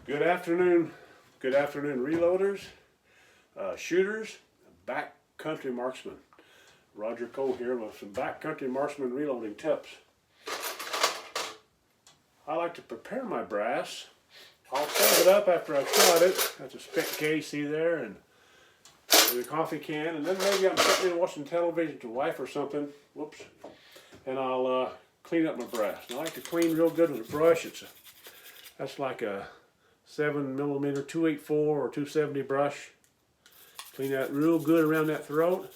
Good afternoon reloaders, shooters, backcountry marksmen. Roger Cole here with some backcountry marksman reloading tips. I like to prepare my brass. I'll save it up after I've shot it. That's a spent case, see there, and the coffee can, and then maybe I'm sitting there watching television with the wife or something, whoops, and I'll clean up my brass. And I like to clean real good with a brush. That's like a 7mm 284 or 270 brush. Clean that real good around that throat.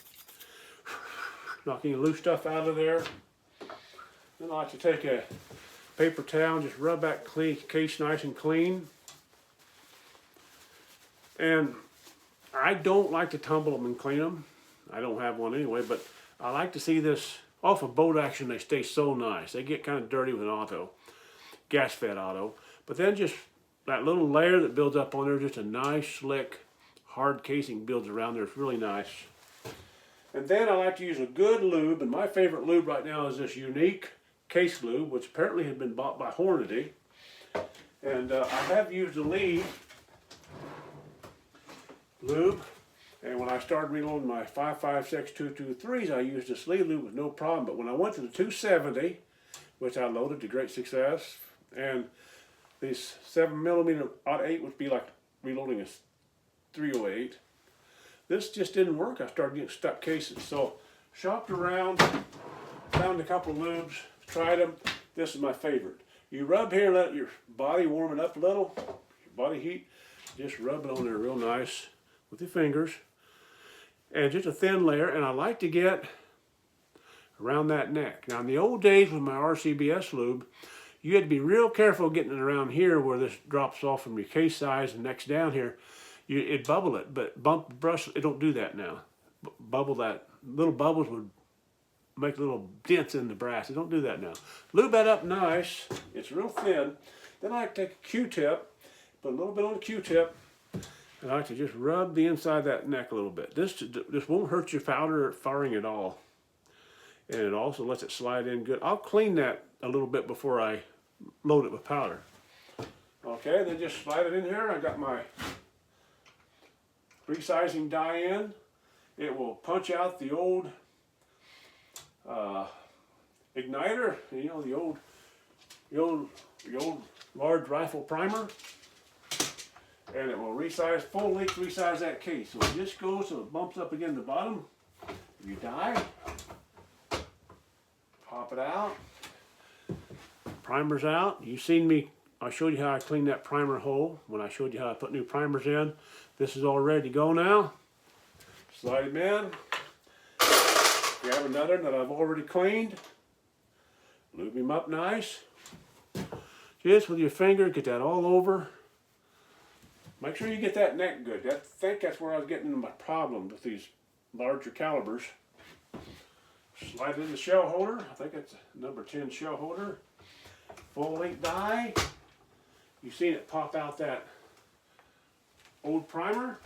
Knock any loose stuff out of there. Then I like to take a paper towel and just rub that case nice and clean. And I don't like to tumble them and clean them. I don't have one anyway, but I like to see this. Off of boat action, they stay so nice. They get kind of dirty with an auto, gas-fed auto. But then just that little layer that builds up on there, just a nice, slick, hard casing builds around there. It's really nice. And then I like to use a good lube, and my favorite lube right now is this unique case lube, which apparently had been bought by Hornady. And I have used the Lee lube, and when I started reloading my 5.56 223s, I used this Lee lube with no problem. But when I went to the 270, which I loaded to great success, and these 7mm .8 would be like reloading a 308. This just didn't work. I started getting stuck cases. So shopped around, found a couple of lubes, tried them. This is my favorite. You rub here, let your body warm it up a little, your body heat. Just rub it on there real nice with your fingers. And just a thin layer. And I like to get around that neck. Now in the old days with my RCBS lube, you had to be real careful getting it around here where this drops off from your case size and next down here. It'd bubble it, but bump the brush, it don't do that now. Bubble that, little bubbles would make little dents in the brass. It don't do that now. Lube that up nice. It's real thin. Then I like to take a Q-tip, put a little bit on the Q-tip, and I like to just rub the inside of that neck a little bit. This won't hurt your powder firing at all. And it also lets it slide in good. I'll clean that a little bit before I load it with powder. Okay, then just slide it in here. I got my resizing die in. It will punch out the old igniter, you know, the old large rifle primer, and it will resize, full length resize that case. So it just goes so it bumps up against the bottom. You die. Pop it out. Primer's out. You've seen me, I showed you how I cleaned that primer hole when I showed you how I put new primers in. This is all ready to go now. Slide them in. Grab another that I've already cleaned. Lube him up nice. Just with your finger, get that all over. Make sure you get that neck good. I think that's where I was getting into my problem with these larger calibers. Slide it in the shell holder. I think it's a number 10 shell holder. Full length die. You've seen it pop out that old primer.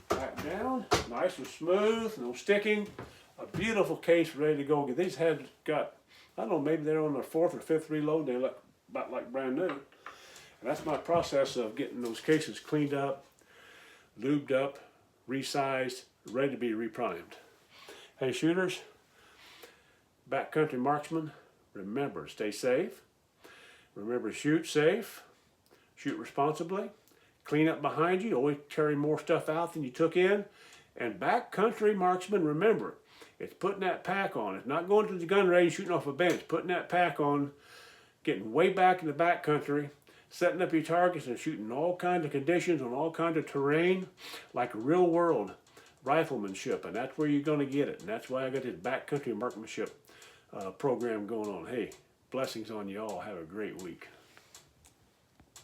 Back down. Nice and smooth. No sticking. A beautiful case ready to go. These have got, I don't know, maybe they're on their 4th or 5th reload. They look about like brand new. And that's my process of getting those cases cleaned up, lubed up, resized, ready to be reprimed. Hey shooters, backcountry marksmen, remember to stay safe. Remember to shoot safe, shoot responsibly, clean up behind you, always carry more stuff out than you took in. And backcountry marksmen, remember, it's putting that pack on. It's not going to the gun range shooting off a bench. Putting that pack on, getting way back in the backcountry, setting up your targets and shooting all kinds of conditions on all kinds of terrain like real world riflemanship. And that's where you're going to get it. And that's why I got this backcountry marksmanship program going on. Hey, blessings on you all. Have a great week.